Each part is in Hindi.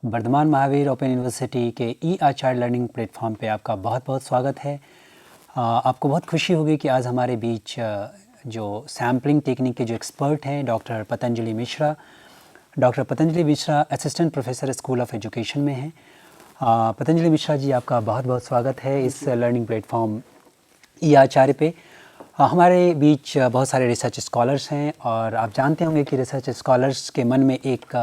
वर्धमान महावीर ओपन यूनिवर्सिटी के ई आचार्य लर्निंग प्लेटफॉर्म पे आपका बहुत बहुत स्वागत है। आपको बहुत खुशी होगी कि आज हमारे बीच जो सैम्पलिंग टेक्निक के जो एक्सपर्ट हैं doctor Patanjali Mishra assistant professor school of education में हैं। पतंजलि मिश्रा जी, आपका बहुत बहुत स्वागत है इस लर्निंग प्लेटफॉर्म ई आचार्य पे। हमारे बीच बहुत सारे रिसर्च स्कॉलर्स हैं और आप जानते होंगे कि रिसर्च स्कॉलर्स के मन में एक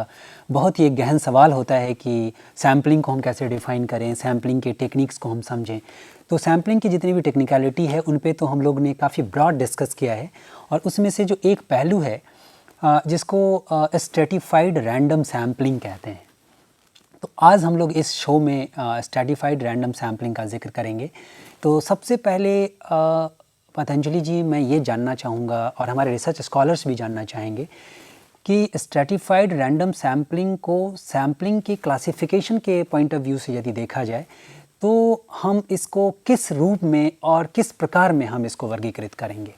बहुत ही एक गहन सवाल होता है कि सैम्पलिंग को हम कैसे डिफ़ाइन करें, सैम्पलिंग के टेक्निक्स को हम समझें। तो सैम्पलिंग की जितनी भी टेक्निकलिटी है उन पे तो हम लोग ने काफ़ी ब्रॉड डिस्कस किया है और उसमें से जो एक पहलू है जिसको स्ट्रेटिफाइड रैंडम सैम्पलिंग कहते हैं। तो आज हम लोग इस शो में स्ट्रेटिफाइड रैंडम सैम्पलिंग का जिक्र करेंगे। तो सबसे पहले पतंजलि जी, मैं ये जानना चाहूँगा और हमारे रिसर्च स्कॉलर्स भी जानना चाहेंगे कि स्ट्रेटिफाइड रैंडम सैम्पलिंग को सैम्पलिंग की क्लासिफिकेशन के पॉइंट ऑफ व्यू से यदि देखा जाए तो हम इसको किस रूप में और किस प्रकार में हम इसको वर्गीकृत करेंगे।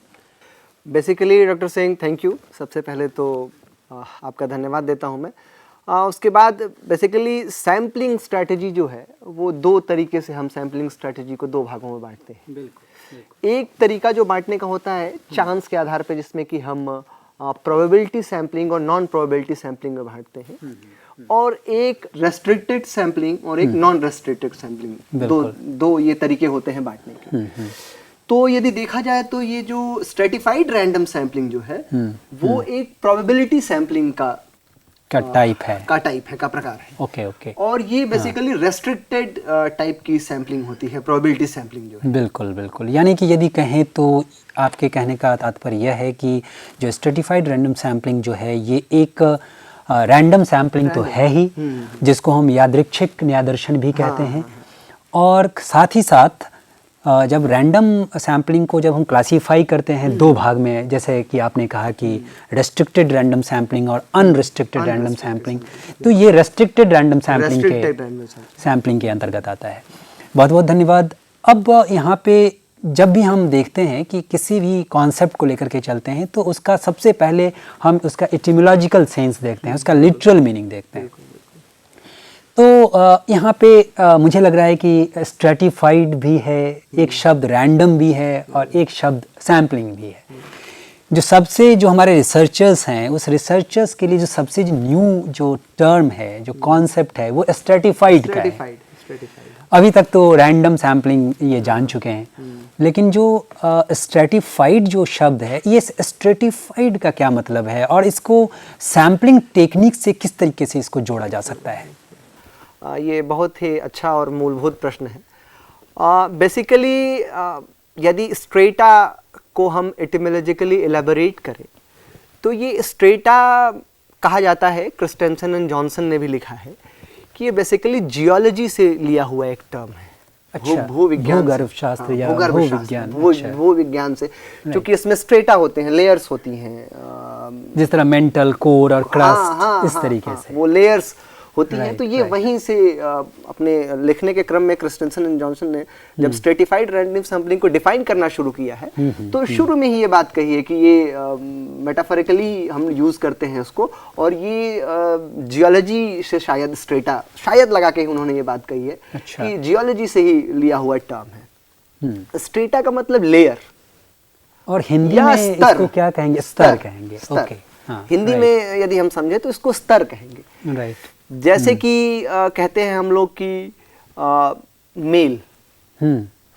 Basically doctor Singh, thank you. सबसे पहले तो आपका धन्यवाद देता हूँ मैं। उसके बाद बेसिकली सैम्पलिंग स्ट्रैटेजी जो है वो दो तरीके से हम सैम्पलिंग स्ट्रैटेजी को दो भागों में बांटते हैं। बिल्कुल। एक तरीका जो बांटने का होता है चांस के आधार पर, जिसमें कि हम प्रोबेबिलिटी सैम्पलिंग और नॉन प्रोबेबिलिटी सैम्पलिंग में बांटते हैं, और एक रेस्ट्रिक्टेड सैम्पलिंग और एक नॉन रेस्ट्रिक्टेड सैम्पलिंग, दो ये तरीके होते हैं बांटने के। तो यदि देखा जाए तो ये जो स्ट्रेटिफाइड रैंडम सैम्पलिंग जो है वो एक प्रोबेबिलिटी सैम्पलिंग का टाइप है, का प्रकार है। ओके। और ये बेसिकली रेस्ट्रिक्टेड टाइप की सैम्पलिंग होती है, प्रोबेबिलिटी सैम्पलिंग जो है। बिल्कुल। यानी कि यदि कहें तो आपके कहने का तात्पर्य यह है कि जो स्ट्रेटिफाइड रैंडम सैम्पलिंग जो है ये एक रैंडम सैम्पलिंग तो है ही, जिसको हम यादृच्छिक न्यायदर्शन भी कहते हैं। और साथ ही साथ जब रैंडम सैम्पलिंग को जब हम क्लासीफाई करते हैं दो भाग में, जैसे कि आपने कहा कि रेस्ट्रिक्टेड रैंडम सैम्पलिंग और अनरिस्ट्रिक्टेड रैंडम सैम्पलिंग, तो ये रेस्ट्रिक्टेड रैंडम सैम्पलिंग के अंतर्गत आता है। बहुत बहुत धन्यवाद। अब यहाँ पे जब भी हम देखते हैं कि किसी भी कॉन्सेप्ट को लेकर के चलते हैं तो उसका सबसे पहले हम उसका एटिमोलॉजिकल सेंस देखते हैं, उसका लिटरल मीनिंग देखते हैं। तो यहाँ पे मुझे लग रहा है कि स्ट्रेटिफाइड भी है, एक शब्द रैंडम भी है और एक शब्द सैम्पलिंग भी है। जो हमारे रिसर्चर्स हैं, उस रिसर्चर्स के लिए जो सबसे न्यू जो टर्म है, जो कॉन्सेप्ट है, वो स्ट्रेटिफाइड का है। अभी तक तो रैंडम सैम्पलिंग ये जान चुके हैं, लेकिन जो स्ट्रेटिफाइड जो शब्द है, ये स्ट्रेटिफाइड का क्या मतलब है और इसको सैम्पलिंग टेक्निक से किस तरीके से इसको जोड़ा जा सकता है? ये बहुत ही अच्छा और मूलभूत प्रश्न है। बेसिकली यदि स्ट्रेटा को हम एटिमोलॉजिकली एलेबोरेट करें तो ये स्ट्रेटा कहा जाता है, क्रिस्टेंसन एंड जॉनसन ने भी लिखा है कि ये बेसिकली जियोलॉजी से लिया हुआ एक टर्म है। अच्छा, भूगर्भशास्त्र या भूविज्ञान से, क्योंकि इसमें स्ट्रेटा होते हैं, लेयर्स होती हैं, जिस तरह मेंटल, कोर और क्रस्ट, इस तरीके से वो लेयर्स होती हैं। तो ये वहीं से अपने लिखने के क्रम में क्रिस्टेंसन एंड जॉनसन ने जब स्ट्रेटिफाइड रैंडम सैम्पलिंग को डिफाइन करना शुरू किया है तो शुरू में ही ये बात कही है कि ये मेटाफोरिकली हम यूज करते हैं उसको, और ये जियोलॉजी से शायद स्ट्रेटा शायद लगा के उन्होंने ये बात कही है। अच्छा। कि जियोलॉजी से ही लिया हुआ टर्म है। स्ट्रेटा का मतलब लेयर, और हिंदी में इसको क्या कहेंगे? स्तर कहेंगे। ओके। हिंदी में यदि हम समझे तो इसको स्तर कहेंगे। राइट। जैसे कि कहते हैं हम लोग कि मेल,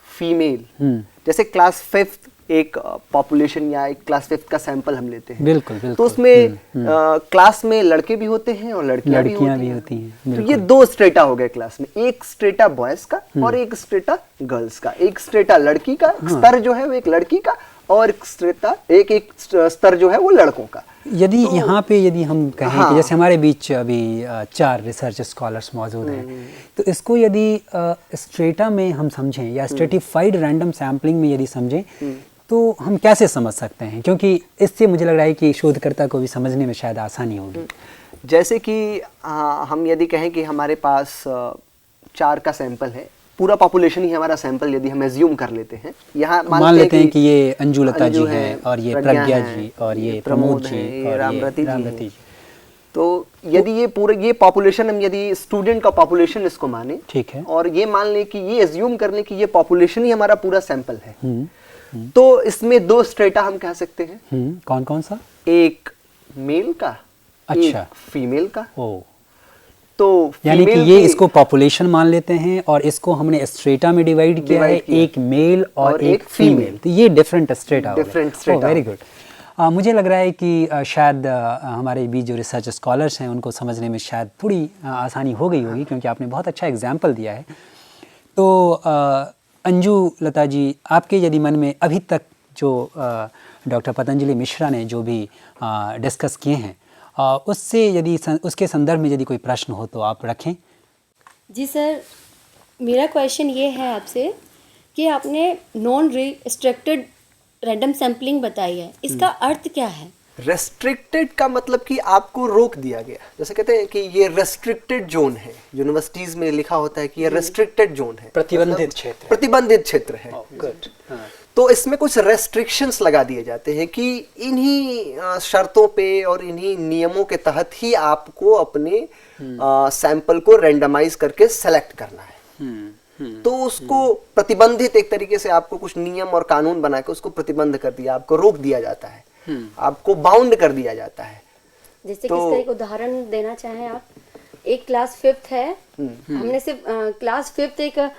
फीमेल, जैसे क्लास 5th एक पॉपुलेशन या एक क्लास 5th का सैंपल हम लेते हैं। बिल्कुल। तो उसमें क्लास में लड़के भी होते हैं और लड़कियां भी होती हैं। तो ये दो स्ट्रेटा हो गए क्लास में, एक स्ट्रेटा बॉयज का और एक स्ट्रेटा गर्ल्स का। एक स्ट्रेटा लड़की का स्तर जो है वो एक लड़की का, और एक स्तर जो है वो लड़कों का। यदि यहाँ पे यदि हम कहें कि जैसे हमारे बीच अभी 4 रिसर्च स्कॉलर्स मौजूद हैं, तो इसको यदि स्ट्रेटा में हम समझें या स्ट्रेटिफाइड रैंडम सैम्पलिंग में यदि समझें तो हम कैसे समझ सकते हैं? क्योंकि इससे मुझे लग रहा है कि शोधकर्ता को भी समझने में शायद आसानी होगी। जैसे कि हम यदि कहें कि हमारे पास 4 का सैंपल है, पूरा पॉपुलेशन ही हमारा सैंपल यदि हम एज्यूम कर लेते हैं, यहाँ मान लेते हैं कि ये अंजुलता जी हैं और ये प्रज्ञा जी और ये प्रमोद जी और रामरती जी, तो यदि ये पॉपुलेशन, हम यदि स्टूडेंट का पॉपुलेशन इसको माने, ठीक है, और ये मान लें कि ये एज्यूम कर लें कि ये पॉपुलेशन ही हमारा पूरा सैंपल है, तो इसमें दो स्ट्रेटा हम कह सकते हैं। कौन कौन सा? एक मेल का, अच्छा, एक फीमेल का। ओ, तो यानी कि ये इसको पॉपुलेशन मान लेते हैं और इसको हमने स्ट्रेटा में डिवाइड किया है, एक मेल और एक फीमेल, तो ये डिफरेंट स्ट्रेटा हो गए। Very good. मुझे लग रहा है कि शायद हमारे बीच जो रिसर्च स्कॉलर्स हैं उनको समझने में शायद थोड़ी आसानी हो गई होगी, क्योंकि आपने बहुत अच्छा एग्जाम्पल दिया है। तो अंजू लता जी, आपके यदि मन में अभी तक जो डॉक्टर पतंजलि मिश्रा ने जो भी डिस्कस किए हैं, उससे यदि उसके संदर्भ में यदि कोई प्रश्न हो तो आप रखें। जी सर, मेरा क्वेश्चन ये है आपसे कि आपने नॉन रिस्ट्रिक्टेड रैंडम सैम्पलिंग बताई है, इसका अर्थ क्या है? रेस्ट्रिक्टेड का मतलब कि आपको रोक दिया गया, जैसे कहते हैं कि ये रेस्ट्रिक्टेड जोन है, यूनिवर्सिटीज में लिखा होता है कि ये रेस्ट्रिक्टेड जोन है, प्रतिबंधित क्षेत्र, प्रतिबंधित क्षेत्र है। गुड। तो इसमें कुछ रेस्ट्रिक्शंस लगा दिए जाते हैं कि इन्हीं शर्तों पे और इन्हीं नियमों के तहत ही आपको अपने सैंपल को रैंडमाइज करके सेलेक्ट करना है। तो उसको प्रतिबंधित, एक तरीके से आपको कुछ नियम और कानून बना के उसको प्रतिबंध कर दिया, आपको रोक दिया जाता है, आपको बाउंड कर दिया जाता है। जैसे किस तरह का उदाहरण देना चाहें आप? एक क्लास 5th है, हमने सिर्फ क्लास 5th एक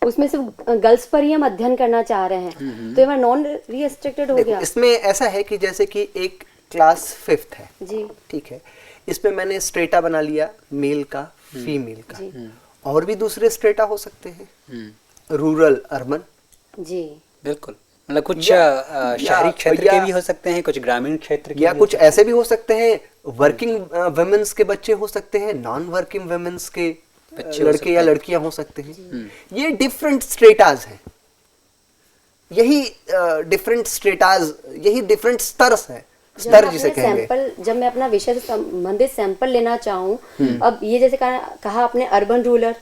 उसमें सिर्फ गर्ल्स पर ही हम अध्ययन करना चाह रहे हैं, तो ये नॉन रिस्ट्रिक्टेड हो गया। इसमें ऐसा है कि जैसे कि एक क्लास 5th है जी, ठीक है, इसमें मैंने स्ट्रेटा बना लिया मेल का, फीमेल का, और भी दूसरे स्ट्रेटा हो सकते हैं, रूरल, अर्बन। जी बिल्कुल, मतलब कुछ शहरी क्षेत्र के भी हो सकते हैं, कुछ ग्रामीण क्षेत्र के, या कुछ ऐसे भी हो सकते हैं, वर्किंग वुमेन्स के बच्चे हो सकते हैं, नॉन वर्किंग वुमेन्स के लड़के या लड़कियां हो सकते हैं। ये डिफरेंट स्ट्रेटाज हैं, यही डिफरेंट स्ट्रेटाज, यही डिफरेंट स्तर है, स्तर जिसे कहेंगे। जब मैं अपना विषय से संबंधित सैंपल लेना चाहूँ, अब ये जैसे कहा आपने अर्बन, रूरल,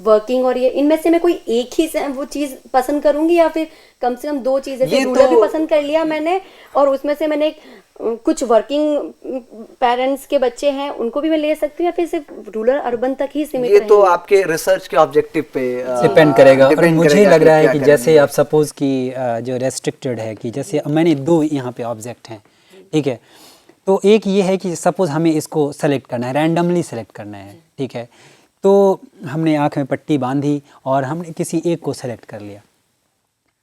वर्किंग, और ये इनमें से मैं कोई एक ही वो चीज पसंद करूंगी या फिर कम से कम दो चीजें? रूरल भी पसंद कर लिया मैंने, और उसमें से मैंने कुछ वर्किंग पेरेंट्स के बच्चे हैं उनको भी मैं ले सकती हूँ, या फिर सिर्फ रूरल अर्बन तक ही सीमित ये तो आपके रिसर्च के ऑब्जेक्टिव पे डिपेंड करेगा। और मुझे लग रहा है कि जैसे आप सपोज कि जो रेस्ट्रिक्टेड है, कि जैसे मैंने दो यहाँ पे ऑब्जेक्ट हैं, ठीक है, तो एक ये है कि सपोज हमें इसको सेलेक्ट करना है, रैंडमली सेलेक्ट करना है, ठीक है, तो हमने आँख में पट्टी बांधी और हमने किसी एक को सेलेक्ट कर लिया।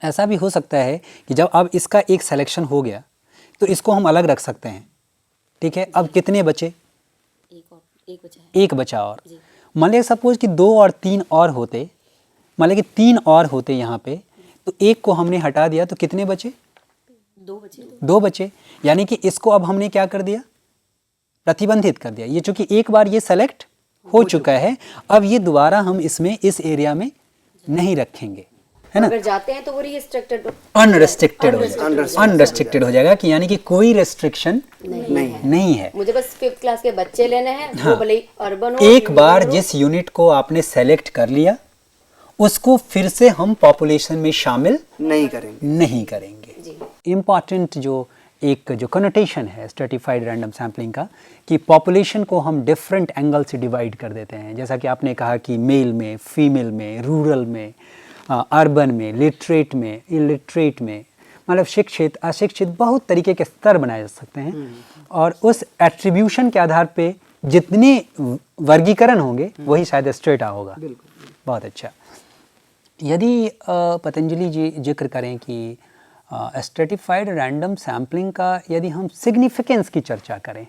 ऐसा भी हो सकता है कि जब अब इसका एक सिलेक्शन हो गया तो इसको हम अलग रख सकते हैं, ठीक है। अब कितने बचे? एक बचा और मान लिया सपोज कि 2 और 3 और होते, मान लिया कि 3 और होते यहाँ पे, तो एक को हमने हटा दिया तो कितने बचे? 2 बचे। यानी कि इसको अब हमने क्या कर दिया? प्रतिबंधित कर दिया। ये चूंकि एक बार ये सेलेक्ट हो चुका है, अब ये दोबारा हम इसमें इस एरिया में नहीं रखेंगे, है ना। अगर जाते हैं तो वो रिस्ट्रिक्टेड, अनरेस्ट्रिक्टेड हो जाएगा, कि यानी कि कोई रेस्ट्रिक्शन नहीं है। मुझे बस 5th क्लास के बच्चे लेने हैं, वो भले ही अर्बन हो। एक बार जिस यूनिट को आपने सेलेक्ट कर लिया उसको फिर से हम पॉपुलेशन में शामिल नहीं करेंगे। इम्पॉर्टेंट जो कनोटेशन है स्ट्रेटिफाइड रैंडम सैम्पलिंग का, कि पॉपुलेशन को हम डिफरेंट एंगल से डिवाइड कर देते हैं। जैसा कि आपने कहा कि मेल में, फीमेल में, रूरल में, अर्बन में, लिटरेट में, इलिटरेट में, मतलब शिक्षित, अशिक्षित, बहुत तरीके के स्तर बनाए जा सकते हैं। और उस एट्रीब्यूशन के आधार पे जितने वर्गीकरण होंगे वही शायद स्ट्रेटा होगा। बहुत अच्छा। यदि पतंजलि जी जिक्र करें कि स्ट्रेटिफाइड रैंडम सैम्पलिंग का यदि हम सिग्निफिकेंस की चर्चा करें,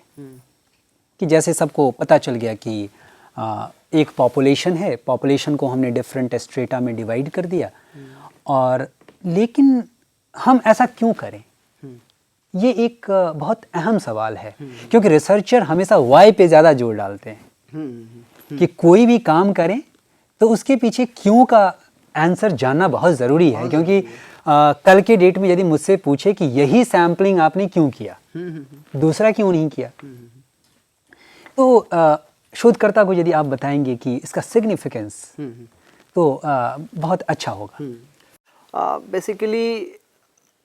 कि जैसे सबको पता चल गया कि एक पॉपुलेशन है, पॉपुलेशन को हमने डिफरेंट स्ट्रेटा में डिवाइड कर दिया, और लेकिन हम ऐसा क्यों करें? ये एक बहुत अहम सवाल है, क्योंकि रिसर्चर हमेशा वाई पे ज़्यादा जोर डालते हैं कि कोई भी काम करें तो उसके पीछे क्यों का आंसर जानना बहुत ज़रूरी है। क्योंकि कल के डेट में यदि मुझसे पूछे कि यही सैम्पलिंग आपने क्यों किया, दूसरा क्यों नहीं किया, तो शोधकर्ता को यदि आप बताएंगे कि इसका सिग्निफिकेंस, तो बहुत अच्छा होगा। बेसिकली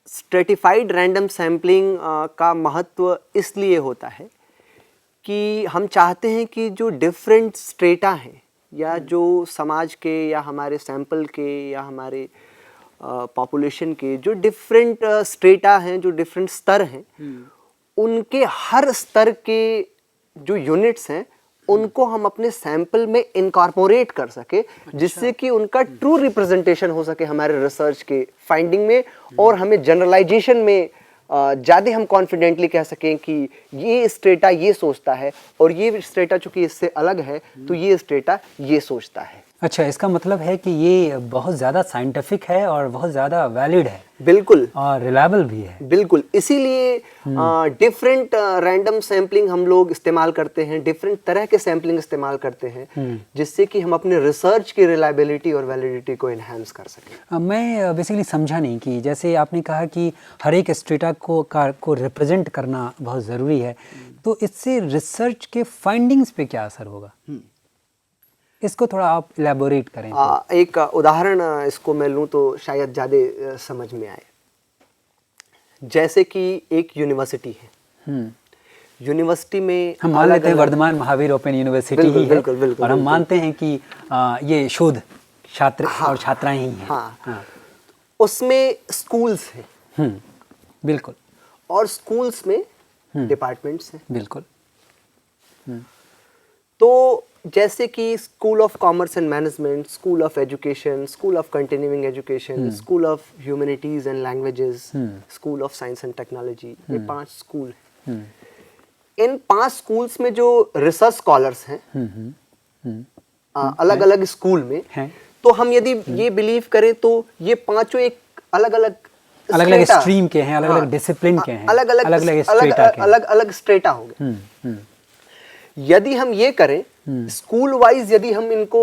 स्ट्रेटिफाइड रैंडम सैम्पलिंग का महत्व इसलिए होता है कि हम चाहते हैं कि जो डिफरेंट स्ट्रेटा हैं या जो समाज के या हमारे सैंपल के या हमारे पॉपुलेशन के जो डिफरेंट स्ट्रेटा हैं, जो डिफरेंट स्तर हैं, उनके हर स्तर के जो यूनिट्स हैं उनको हम अपने सैंपल में इनकॉर्पोरेट कर सके, जिससे कि उनका ट्रू रिप्रेजेंटेशन हो सके हमारे रिसर्च के फाइंडिंग में, और हमें जनरलाइजेशन में ज़्यादा हम कॉन्फिडेंटली कह सकें कि ये स्ट्रेटा ये सोचता है और ये स्ट्रेटा चूंकि इससे अलग है तो ये स्ट्रेटा ये सोचता है। अच्छा, इसका मतलब है कि ये बहुत ज़्यादा साइंटिफिक है और बहुत ज़्यादा वैलिड है। बिल्कुल, और रिलायबल भी है। बिल्कुल, इसीलिए डिफरेंट रैंडम सैम्पलिंग हम लोग इस्तेमाल करते हैं, डिफरेंट तरह के सैम्पलिंग इस्तेमाल करते हैं, जिससे कि हम अपने रिसर्च की रिलायबिलिटी और वैलिडिटी को एनहांस कर सकें। मैं बेसिकली समझा नहीं कि जैसे आपने कहा कि हर एक स्ट्रेटा को रिप्रेजेंट करना बहुत ज़रूरी है, तो इससे रिसर्च के फाइंडिंग्स पे क्या असर होगा? इसको थोड़ा आप इलेबोरेट करें। एक उदाहरण इसको मैं लूँ तो शायद ज़्यादा समझ में आए। जैसे कि एक यूनिवर्सिटी है, यूनिवर्सिटी में हम मान लेते हैं वर्धमान महावीर ओपन यूनिवर्सिटी ही है, बिल्कुल, बिल्कुल, और हम मानते हैं कि ये शोध छात्र और छात्राएं ही हैं। हाँ। उसमें स्कूल्स हैं, बिल्कुल, और स्कूल्स में डिपार्टमेंट्स हैं। बिल्कुल। तो जैसे कि school of commerce and management, school of education, school of continuing education, school of humanities and languages, school of science and technology, ये 5 स्कूल हैं। इन 5 स्कूल्स में जो रिसर्च स्कॉलर्स हैं अलग अलग स्कूल में हैं, तो हम यदि ये बिलीव करें तो ये पांचों एक अलग अलग स्ट्रीम के हैं, अलग अलग डिसिप्लिन के हैं, अलग अलग स्ट्रेटा हो गए। यदि हम ये करें स्कूल वाइज, यदि हम इनको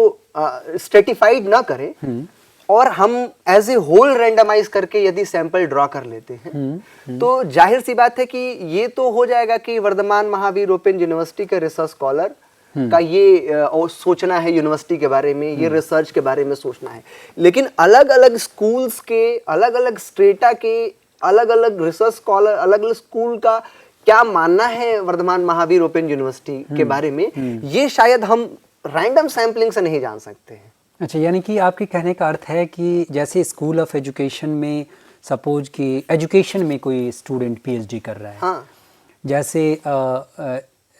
स्ट्रेटिफाइड ना करें और हम एज ए होल रैंडमाइज करके यदि सैंपल ड्रॉ कर लेते हैं, तो जाहिर सी बात है कि ये तो हो जाएगा कि वर्धमान महावीर ओपन यूनिवर्सिटी के रिसर्च स्कॉलर का ये सोचना है यूनिवर्सिटी के बारे में, ये रिसर्च के बारे में सोचना है। लेकिन अलग अलग स्कूल्स के, अलग अलग स्ट्रेटा के, अलग अलग रिसर्च स्कॉलर, अलग अलग स्कूल का क्या मानना है वर्धमान महावीर ओपन यूनिवर्सिटी के बारे में, ये शायद हम रैंडम सैंपलिंग से नहीं जान सकते हैं। अच्छा, यानी कि आपके कहने का अर्थ है कि जैसे स्कूल ऑफ एजुकेशन में सपोज कि एजुकेशन में कोई स्टूडेंट पीएचडी कर रहा है, हाँ, जैसे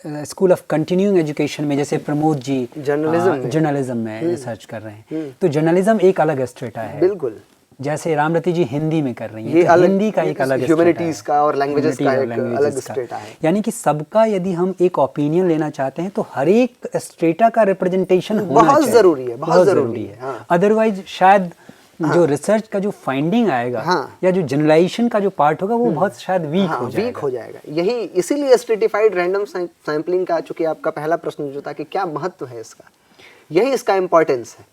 स्कूल ऑफ कंटिन्यूइंग एजुकेशन में जैसे प्रमोद जी जर्नलिज्म में रिसर्च कर रहे हैं, तो जर्नलिज्म एक अलग स्ट्रेटा है। बिल्कुल, जैसे रामरती जी हिंदी में कर रही हैं, ये तो हिंदी का एक अलग ह्यूमैनिटीज का और लैंग्वेजेस का एक अलग स्ट्रेटा है। यानी कि सबका यदि हम एक ओपिनियन लेना चाहते हैं तो हर एक स्ट्रेटा का रिप्रेजेंटेशन होना बहुत जरूरी है, बहुत जरूरी है। हाँ। अदरवाइज शायद जो रिसर्च का जो फाइंडिंग आएगा, या जो जनरलाइजेशन का जो पार्ट होगा वो बहुत शायद वीक हो जाएगा। यही इसीलिए स्ट्रेटिफाइड रैंडम सैंपलिंग का, चूंकि आपका पहला प्रश्न जो था कि क्या महत्व है इसका, यही इसका इम्पोर्टेंस है।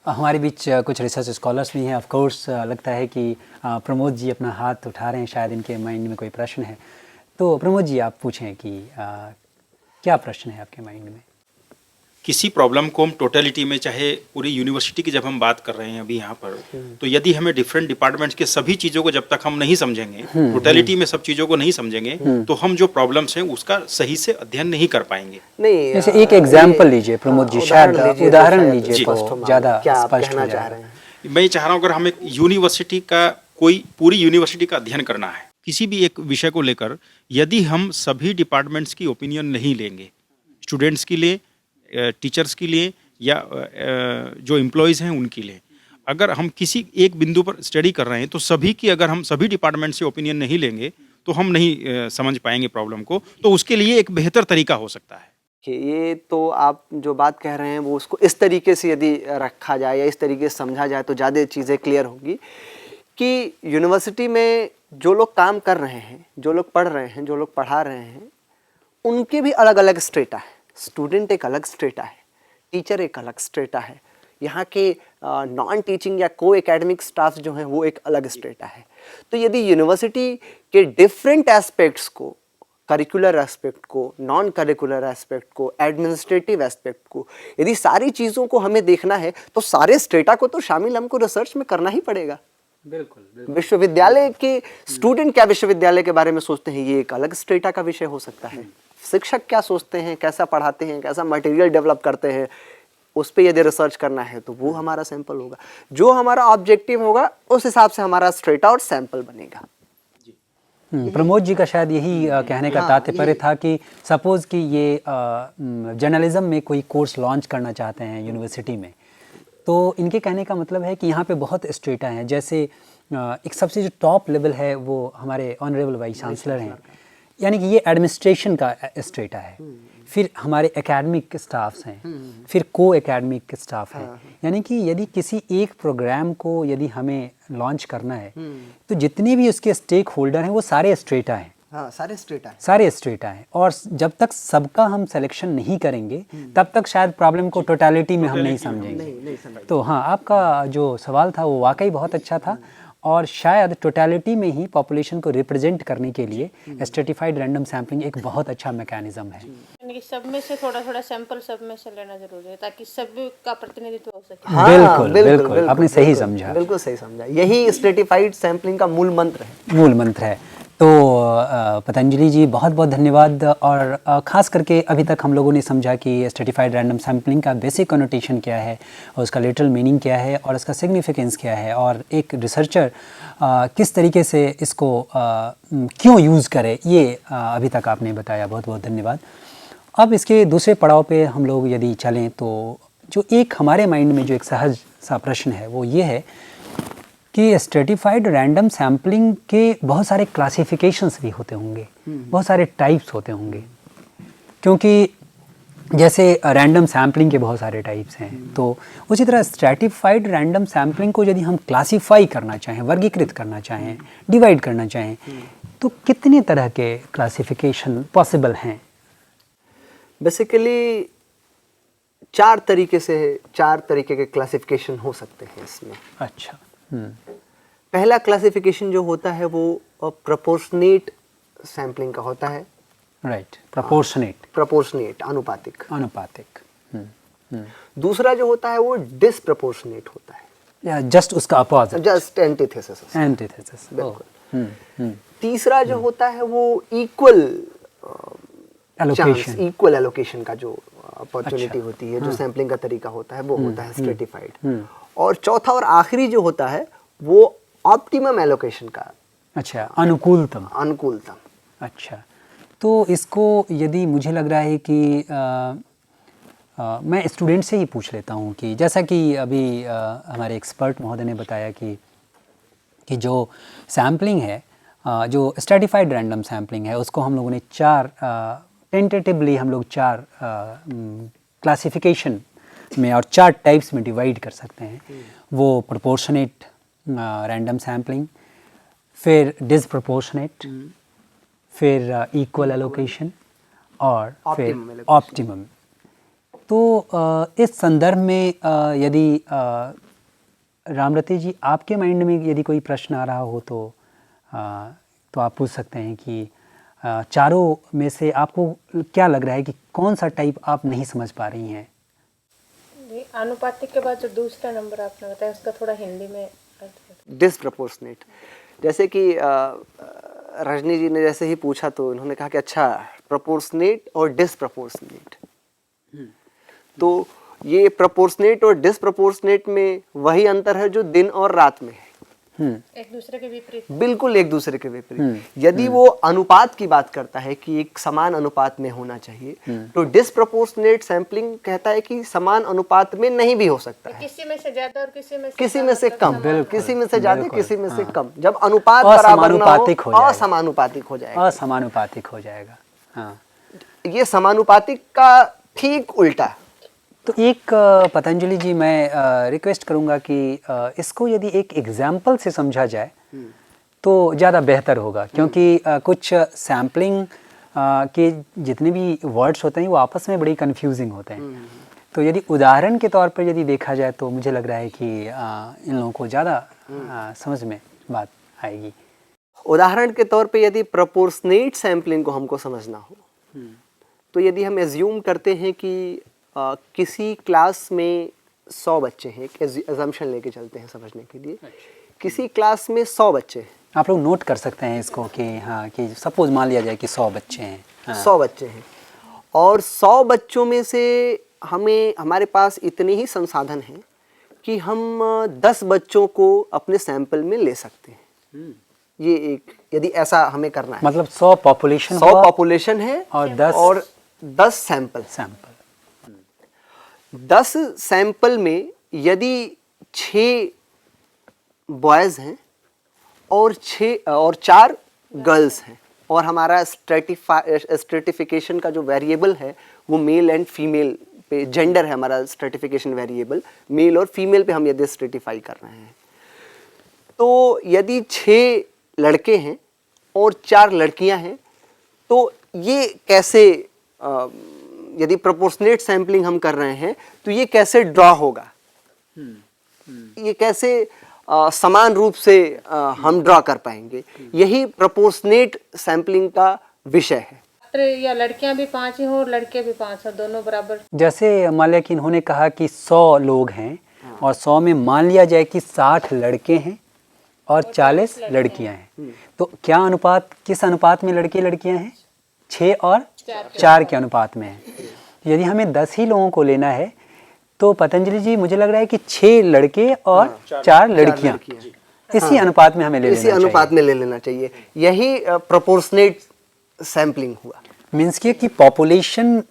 हमारे बीच कुछ रिसर्च स्कॉलर्स भी हैं। ऑफ कोर्स लगता है कि प्रमोद जी अपना हाथ उठा रहे हैं, शायद इनके माइंड में कोई प्रश्न है। तो प्रमोद जी आप पूछें कि क्या प्रश्न है आपके माइंड में? किसी प्रॉब्लम को हम टोटलिटी में, चाहे पूरी यूनिवर्सिटी की जब हम बात कर रहे हैं अभी यहाँ पर, तो यदि हमें डिफरेंट डिपार्टमेंट्स के सभी चीज़ों को जब तक हम नहीं समझेंगे, टोटलिटी में सब चीज़ों को नहीं समझेंगे, तो हम जो प्रॉब्लम्स हैं उसका सही से अध्ययन नहीं कर पाएंगे। नहीं, जैसे एक एग्जाम्पल लीजिए प्रमोद जी, शायद उदाहरण लीजिए तो ज़्यादा स्पष्ट हो जाएगा। मैं चाह रहा हूँ, अगर हमें यूनिवर्सिटी का कोई पूरी यूनिवर्सिटी का अध्ययन करना है किसी भी एक विषय को लेकर, यदि हम सभी डिपार्टमेंट्स की ओपिनियन नहीं लेंगे, स्टूडेंट्स के लिए, टीचर्स के लिए, या जो एम्प्लॉयज़ हैं उनके लिए, अगर हम किसी एक बिंदु पर स्टडी कर रहे हैं तो सभी की, अगर हम सभी डिपार्टमेंट से ओपिनियन नहीं लेंगे तो हम नहीं समझ पाएंगे प्रॉब्लम को। तो उसके लिए एक बेहतर तरीका हो सकता है। ये तो आप जो बात कह रहे हैं वो उसको इस तरीके से यदि रखा जाए या इस तरीके से समझा जाए तो ज़्यादा चीज़ें क्लियर होगी कि यूनिवर्सिटी में जो लोग काम कर रहे हैं, जो लोग पढ़ रहे हैं, जो लोग पढ़ा रहे हैं, उनके भी अलग अलग स्ट्रेटा है। स्टूडेंट एक अलग स्ट्रेटा है, टीचर एक अलग स्ट्रेटा है, यहाँ के नॉन टीचिंग या को एकेडमिक स्टाफ जो हैं वो एक अलग स्ट्रेटा है। तो यदि यूनिवर्सिटी के डिफरेंट एस्पेक्ट्स को, करिकुलर एस्पेक्ट को, नॉन करिकुलर एस्पेक्ट को, एडमिनिस्ट्रेटिव एस्पेक्ट को, यदि सारी चीज़ों को हमें देखना है तो सारे स्ट्रेटा को तो शामिल हमको रिसर्च में करना ही पड़ेगा। बिल्कुल। विश्वविद्यालय के स्टूडेंट क्या विश्वविद्यालय के बारे में सोचते हैं, ये एक अलग स्ट्रेटा का विषय हो सकता है। शिक्षक क्या सोचते हैं, कैसा पढ़ाते हैं, कैसा मटेरियल डेवलप करते हैं, उस पर यदि रिसर्च करना है तो वो हमारा सैंपल होगा। जो हमारा ऑब्जेक्टिव होगा उस हिसाब से हमारा स्ट्रेट आउट सैंपल बनेगा। प्रमोद जी का शायद यही कहने का तात्पर्य था कि सपोज कि ये जर्नलिज्म में कोई कोर्स लॉन्च करना चाहते हैं यूनिवर्सिटी में, तो इनके कहने का मतलब है कि यहाँ पे बहुत स्ट्रेटा हैं। जैसे एक सबसे जो टॉप लेवल है वो हमारे ऑनरेबल वाइस चांसलर हैं, यानी कि ये एडमिनिस्ट्रेशन का स्ट्रेटा है। फिर हमारे एकेडमिक स्टाफ्स हैं, फिर को एकेडमिक स्टाफ हैं। यानी कि यदि किसी एक प्रोग्राम को यदि हमें लॉन्च करना है तो जितने भी उसके स्टेक होल्डर हैं वो सारे स्ट्रेटा हैं। हाँ, सारे स्ट्रेटा है, सारे स्ट्रेटा हैं। और जब तक सबका हम सिलेक्शन नहीं करेंगे तब तक शायद प्रॉब्लम को टोटलिटी में हम नहीं समझेंगे। तो हाँ, आपका जो सवाल था वो वाकई बहुत अच्छा था, और शायद टोटलिटी में ही पॉपुलेशन को रिप्रेजेंट करने के लिए स्ट्रेटिफाइड रैंडम सैम्पलिंग एक बहुत अच्छा मैकेनिज्म है। यानी कि सब में से थोड़ा थोड़ा सैंपल सब में से लेना जरूरी है ताकि सब का प्रतिनिधित्व हो सके। हाँ, बिल्कुल, आपने सही समझा। बिल्कुल सही समझा। यही स्ट्रेटिफाइड सैंपलिंग का मूल मंत्र है। मूल मंत्र है। तो पतंजलि जी बहुत बहुत धन्यवाद। और ख़ास करके अभी तक हम लोगों ने समझा कि स्ट्रेटिफाइड रैंडम सैम्पलिंग का बेसिक कनोटेशन क्या है और उसका लिटरल मीनिंग क्या है और उसका सिग्निफिकेंस क्या है, और एक रिसर्चर किस तरीके से इसको क्यों यूज़ करे, ये अभी तक आपने बताया। बहुत बहुत धन्यवाद। अब इसके दूसरे पड़ाव पे हम लोग यदि चलें तो जो एक हमारे माइंड में जो एक सहज सा प्रश्न है वो ये है कि स्ट्रेटिफाइड रैंडम सैम्पलिंग के बहुत सारे क्लासिफिकेशंस भी होते होंगे, बहुत सारे टाइप्स होते होंगे, क्योंकि जैसे रैंडम सैम्पलिंग के बहुत सारे टाइप्स हैं, तो उसी तरह स्ट्रेटिफाइड रैंडम सैम्पलिंग को यदि हम क्लासीफाई करना चाहें, वर्गीकृत करना चाहें, डिवाइड करना चाहें, तो कितने तरह के क्लासिफिकेशन पॉसिबल हैं? बेसिकली चार तरीके के क्लासिफिकेशन हो सकते हैं इसमें। अच्छा। पहला क्लासिफिकेशन जो होता है वो प्रोपोर्शनेट सैम्पलिंग का होता है। राइट, प्रोपोर्शनेट, अनुपातिक। दूसरा जो होता है वो डिसप्रोपोर्शनेट होता है, या जस्ट उसका अपोजिट, जस्ट एंटीथेसिस। बिल्कुल। तीसरा जो होता है वो इक्वल एलोकेशन का जो अपॉर्चुनिटी होती है, जो सैम्पलिंग का तरीका होता है वो होता है स्ट्रेटिफाइड। और चौथा और आखिरी जो होता है वो ऑप्टिमम एलोकेशन का। अच्छा, अनुकूलतम। अच्छा, तो इसको यदि मुझे लग रहा है कि मैं स्टूडेंट से ही पूछ लेता हूँ कि जैसा कि अभी हमारे एक्सपर्ट महोदय ने बताया कि जो सैम्पलिंग है, जो स्ट्रेटिफाइड रैंडम सैम्पलिंग है, उसको हम लोगों ने टेंटेटिवली हम लोग चार क्लासिफिकेशन में और चार टाइप्स में डिवाइड कर सकते हैं। वो प्रोपोर्शनेट रैंडम सैम्पलिंग, फिर डिसप्रोपोर्शनेट, फिर इक्वल एलोकेशन और फिर ऑप्टिमम। तो इस संदर्भ में यदि रामरती जी आपके माइंड में यदि कोई प्रश्न आ रहा हो तो आप पूछ सकते हैं कि चारों में से आपको क्या लग रहा है कि कौन सा टाइप आप नहीं समझ पा रही हैं? अनुपातिक के बाद जो दूसरा नंबर आपने बताया उसका थोड़ा हिंदी में डिसप्रोपोर्शनेट। जैसे कि रजनी जी ने जैसे ही पूछा तो उन्होंने कहा कि अच्छा, प्रोपोर्शनेट और डिसप्रोपोर्शनेट। तो ये प्रोपोर्शनेट और डिसप्रोपोर्शनेट में वही अंतर है जो दिन और रात में है। एक दूसरे के विपरीत, बिल्कुल एक दूसरे के विपरीत। यदि वो अनुपात की बात करता है कि एक समान अनुपात में होना चाहिए, तो डिसप्रोपोर्शनेट सैंपलिंग कहता है कि समान अनुपात में नहीं भी हो सकता है, किसी में से ज्यादा और किसी में से कम, किसी में से ज्यादा, किसी में से कम। जब अनुपात बराबर ना हो, असमानुपातिक हो जाएगा। हाँ, ये समानुपातिक का ठीक उल्टा। तो एक पतंजलि जी मैं रिक्वेस्ट करूंगा कि इसको यदि एक एग्जाम्पल से समझा जाए तो ज़्यादा बेहतर होगा, क्योंकि कुछ सैम्पलिंग के जितने भी वर्ड्स होते हैं वो आपस में बड़ी कंफ्यूजिंग होते हैं। तो यदि उदाहरण के तौर पर यदि देखा जाए तो मुझे लग रहा है कि इन लोगों को ज़्यादा समझ में बात आएगी। उदाहरण के तौर पे यदि प्रोपोर्शनेट सैम्पलिंग को हमको समझना हो तो यदि हम एज्यूम करते हैं कि किसी क्लास में 100 बच्चे हैं, एक एजम्पशन लेके चलते हैं समझने के लिए, किसी क्लास में 100 बच्चे हैं। आप लोग नोट कर सकते हैं इसको कि हाँ, कि सपोज मान लिया जाए कि 100 बच्चे हैं। हाँ। 100 बच्चे हैं। और 100 बच्चों में से हमारे पास इतने ही संसाधन हैं कि हम 10 बच्चों को अपने सैंपल में ले सकते हैं। ये एक, यदि ऐसा हमें करना है, मतलब 100 पॉपुलेशन 100 पॉपुलेशन है और 10 सैंपल। 10 सैंपल में यदि 6 बॉयज हैं और 4 गर्ल्स हैं, और हमारा स्ट्रेटिफिकेशन का जो वेरिएबल है वो मेल एंड फीमेल पे, जेंडर है हमारा स्ट्रेटिफिकेशन वेरिएबल, मेल और फीमेल पे हम यदि स्ट्रेटिफाई कर रहे हैं, तो यदि 6 लड़के हैं और 4 लड़कियां हैं, तो ये कैसे, यदि प्रोपोर्शनेट सैंपलिंग हम कर रहे हैं तो ये कैसे ड्रॉ होगा, ये कैसे समान रूप से हम ड्रॉ कर पाएंगे, यही प्रोपोर्शनेट सैंपलिंग का विषय है। छात्र या लड़कियां भी 5 ही हो और लड़के भी 5 हो, दोनों बराबर। जैसे मान लिया कि इन्होंने कहा कि 100 लोग हैं और 100 में मान लिया जाए कि 60 लड़के हैं और 40 लड़कियां हैं, तो क्या अनुपात, किस अनुपात में लड़के लड़कियां हैं? 6 और 4 के अनुपात में है। यदि हमें 10 ही लोगों को लेना है तो पतंजलि जी मुझे लग रहा है कि 6 लड़के और 4 लड़कियां इसी अनुपात में हमें ले लेना चाहिए। इसी अनुपात में ले लेना चाहिए, यही प्रोपोर्शनेट सैंपलिंग हुआ। मीन्स कि पॉपुलेशन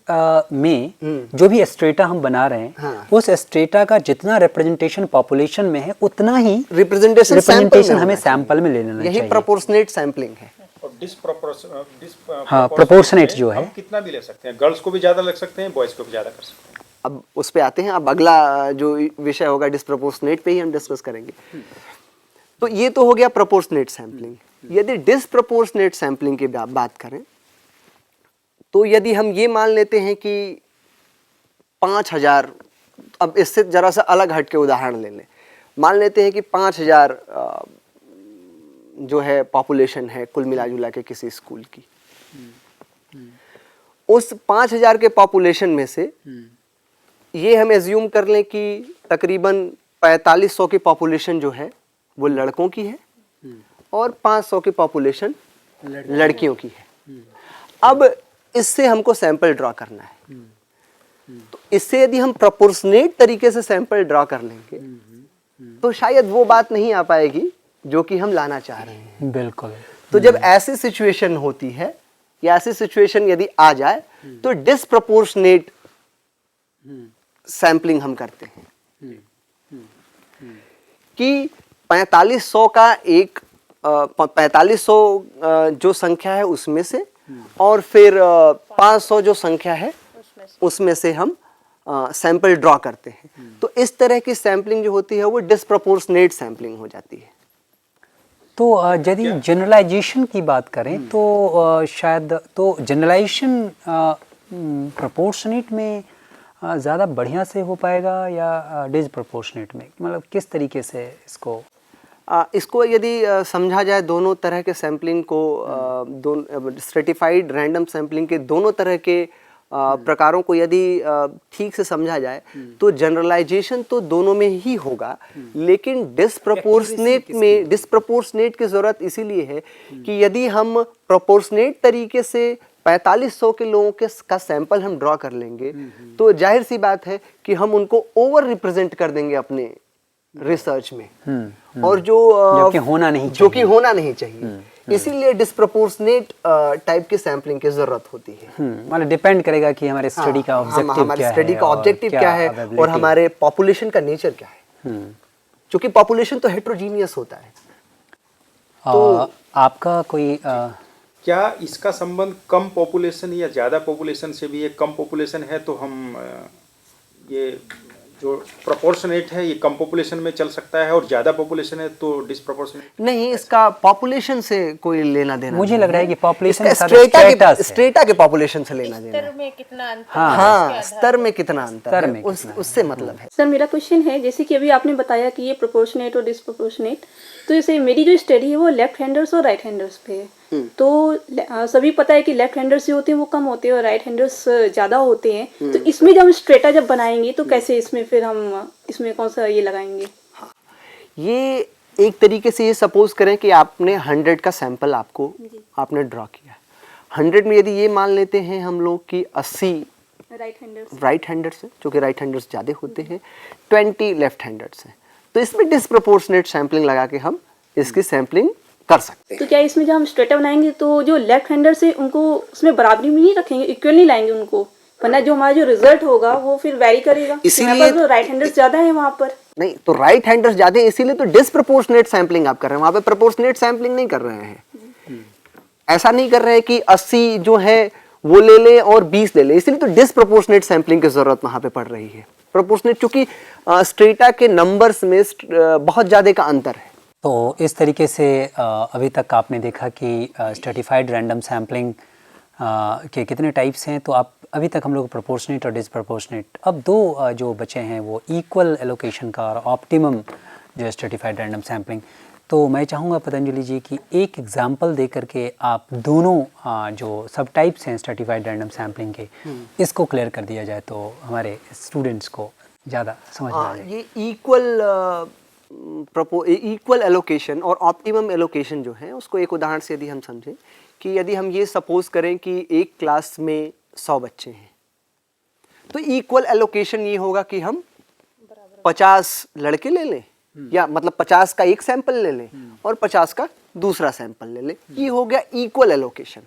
में जो भी स्ट्रेटा हम बना रहे हैं, उस स्ट्रेटा का जितना रिप्रेजेंटेशन पॉपुलेशन में है उतना ही रिप्रेजेंटेशन हमें सैंपल में ले लेना चाहिए। यही प्रोपोर्शनेट सैंपलिंग है। और हाँ, प्रोपोर्शनेट जो है हम कितना भी ले सकते हैं, गर्ल्स को भी ज्यादा लग सकते हैं, बॉयज को भी ज्यादा कर सकते हैं। अब उस पे आते हैं, अब अगला जो विषय होगा डिस्प्रोपोर्शनेट पे ही हम डिस्कस करेंगे। तो ये तो हो गया प्रोपोर्शनेट सैंपलिंग। यदि डिस्प्रोपोर्शनेट सैंपलिंग की बात करें तो यदि हम ये मान लेते हैं कि 5000, अब इससे जरा सा अलग हट के उदाहरण ले लें, मान लेते हैं कि 5000 जो है पॉपुलेशन है कुल मिला जुला के किसी स्कूल की, उस 5000 के पॉपुलेशन में से ये हम एज्यूम कर लें कि तकरीबन 4500 की पॉपुलेशन जो है वो लड़कों की है और 500 की पॉपुलेशन लड़कियों की है। अब इससे हमको सैंपल ड्रॉ करना है, तो इससे यदि हम प्रोपोर्शनेट तरीके से सैंपल ड्रॉ कर लेंगे तो शायद वो बात नहीं आ पाएगी जो कि हम लाना चाह रहे हैं। बिल्कुल। तो जब ऐसी सिचुएशन होती है या ऐसी सिचुएशन यदि आ जाए तो डिस्प्रोपोर्शनेट सैंपलिंग हम करते हैं कि 4500 का एक 4500 जो संख्या है उसमें से और फिर 500 जो संख्या है उसमें से हम सैंपल ड्रॉ करते हैं। तो इस तरह की सैंपलिंग जो होती है वो डिस्प्रोपोर्शनेट सैंपलिंग हो जाती है। तो यदि जनरलाइजेशन की बात करें तो शायद तो जनरलाइजेशन प्रोपोर्शनेट में ज़्यादा बढ़िया से हो पाएगा या डिस्प्रोपोर्शनेट में, मतलब किस तरीके से इसको यदि समझा जाए दोनों तरह के सैंपलिंग को, स्ट्रेटिफाइड रैंडम सैंपलिंग के दोनों तरह के प्रकारों को यदि ठीक से समझा जाए तो जनरलाइजेशन तो दोनों में ही होगा, लेकिन डिस्प्रोपोर्शनेट की ज़रूरत इसीलिए है कि यदि हम प्रोपोर्शनेट तरीके से 4500 के लोगों का सैंपल हम ड्रॉ कर लेंगे तो जाहिर सी बात है कि हम उनको ओवर रिप्रेजेंट कर देंगे अपने रिसर्च में, और जो कि होना नहीं चाहिए। इसीलिए डिस्प्रोपोर्शनेट टाइप की सैंपलिंग की जरूरत होती है। मतलब डिपेंड करेगा कि हमारे स्टडी का ऑब्जेक्टिव क्या है और हमारे पॉपुलेशन का नेचर क्या है, क्योंकि पॉपुलेशन तो हेट्रोजीनियस होता है। तो आपका कोई क्या इसका संबंध कम पॉपुलेशन या ज़्यादा पॉपुलेशन से भी है? कम पॉपुलेशन है तो हम ये जो प्रोपोर्शनेट है ये कम पॉपुलेशन में चल सकता है और ज़्यादा पॉपुलेशन है तो डिस्प्रोपोर्शनेट नहीं, इसका पॉपुलेशन से कोई लेना देना मुझे लग रहा है कि पॉपुलेशन स्ट्रेटा के पॉपुलेशन से लेना देना, स्तर में कितना अंतर, हाँ स्तर में कितना अंतर है उससे मतलब है। सर मेरा क्वेश्चन है, जैसे कि अभी आपने बताया कि ये प्रोपोर्शनेट और डिस्प्रोपोर्शनेट, तो जैसे मेरी जो स्टडी है वो लेफ्ट हैंडर्स और राइट हैंडर्स पे है, तो सभी पता है कि लेफ्ट हैंडर्स जो होते हैं वो कम होते हैं और राइट हैंडर्स ज़्यादा होते हैं, तो इसमें जब स्ट्रेटा जब बनाएंगे तो कैसे इसमें फिर हम इसमें कौन सा ये लगाएंगे? हाँ, ये एक तरीके से ये सपोज करें कि आपने 100 का सैंपल आपने ड्रॉ किया, 100 में यदि ये मान लेते हैं हम लोग कि 80 राइट हैंडर्स। राइट हैंडर्स हैं, जो कि राइट हैंडर्स ज़्यादा होते हैं, 20 लेफ्ट हैंडर्स हैं, तो इसमें डिस्प्रपोर्शनेट सैम्पलिंग लगा के हम इसकी सैम्पलिंग कर सकते हैं। तो क्या इसमें जब हम स्ट्रेटा बनाएंगे तो जो लेफ्ट हैंडर्स है उनको उसमें बराबरी में नहीं रखेंगे, इक्वल नहीं लाएंगे उनको, वरना जो हमारा जो रिजल्ट होगा वो फिर वेरी करेगा। इसीलिए तो राइट हैंडर्स ज्यादा है वहाँ पर। नहीं, तो राइट हैंडर्स ज्यादा है, इसीलिए तो डिस्प्रपोर्शनेट सैम्पलिंग आप कर रहे हैं, वहां पे प्रोपोर्शनेट सैम्पलिंग नहीं कर रहे हैं। ऐसा नहीं कर रहे हैं कि 80 जो है वो ले ले और 20 ले ले, इसलिए तो डिस्प्रपोर्शनेट सैम्पलिंग की जरूरत वहां पे पड़ रही है। प्रोपोर्शनेट क्योंकि स्ट्रेटा के नंबर्स में बहुत ज्यादा का अंतर है। तो इस तरीके से अभी तक आपने देखा कि स्ट्रेटिफाइड रैंडम सैम्पलिंग के कितने टाइप्स हैं। तो आप अभी तक हम लोग प्रोपोर्शनेट और डिसप्रोपोर्शनेट, अब दो जो बचे हैं वो इक्वल एलोकेशन का और ऑप्टिमम जो स्ट्रेटिफाइड रैंडम सैम्पलिंग। तो मैं चाहूँगा पतंजलि जी की एक एग्जांपल दे करके आप दोनों जो सब टाइप्स हैं स्ट्रेटिफाइड रैंडम सैम्पलिंग के, इसको क्लियर कर दिया जाए तो हमारे स्टूडेंट्स को ज़्यादा समझ में आ जाए। ये इक्वल एलोकेशन और ऑप्टिमम एलोकेशन जो है उसको एक उदाहरण से यदि हम समझें कि यदि हम ये सपोज करें कि एक क्लास में 100 बच्चे हैं, तो इक्वल एलोकेशन ये होगा कि हम 50 लड़के ले लें, या मतलब 50 का एक सैंपल ले लें और 50 का दूसरा सैंपल ले लें, ये हो गया इक्वल एलोकेशन।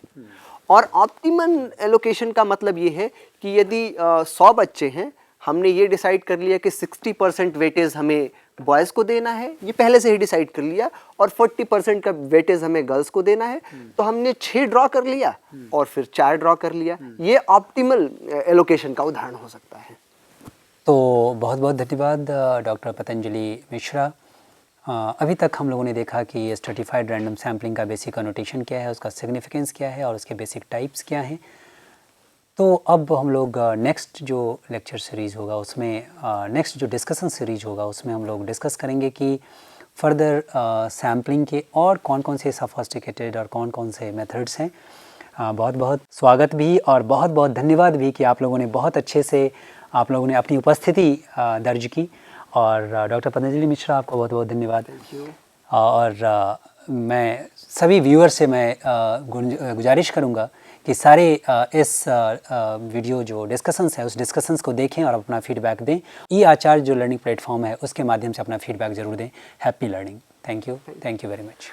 और ऑप्टिमम एलोकेशन का मतलब ये है कि यदि 100 बच्चे हैं, हमने ये डिसाइड कर लिया कि 60% वेटेज हमें बॉयज़ को देना है, ये पहले से ही डिसाइड कर लिया, और 40% का वेटेज हमें गर्ल्स को देना है, तो हमने 6 ड्रॉ कर लिया और फिर 4 ड्रॉ कर लिया। ये ऑप्टिमल एलोकेशन का उदाहरण हो सकता है। तो बहुत बहुत धन्यवाद डॉक्टर पतंजलि मिश्रा। अभी तक हम लोगों ने देखा कि स्ट्रेटिफाइड रैंडम सैम्पलिंग का बेसिक नोटेशन क्या है, उसका सिग्निफिकेंस क्या है और उसके बेसिक टाइप्स क्या हैं। तो अब हम लोग नेक्स्ट जो लेक्चर सीरीज़ होगा उसमें, नेक्स्ट जो डिस्कशन सीरीज होगा उसमें हम लोग डिस्कस करेंगे कि फर्दर सैम्पलिंग के और कौन कौन से सफिस्टिकेटेड और कौन कौन से मेथड्स हैं। बहुत बहुत स्वागत भी और बहुत बहुत धन्यवाद भी कि आप लोगों ने बहुत अच्छे से आप लोगों ने अपनी उपस्थिति दर्ज की। और डॉक्टर पतंजलि मिश्रा आपको बहुत बहुत धन्यवाद। और मैं सभी व्यूअर से मैं गुजारिश करूँगा कि सारे इस वीडियो जो डिस्कशंस है उस डिस्कशंस को देखें और अपना फीडबैक दें। ई आचार्य जो लर्निंग प्लेटफॉर्म है उसके माध्यम से अपना फीडबैक ज़रूर दें। Happy learning. Thank you very much.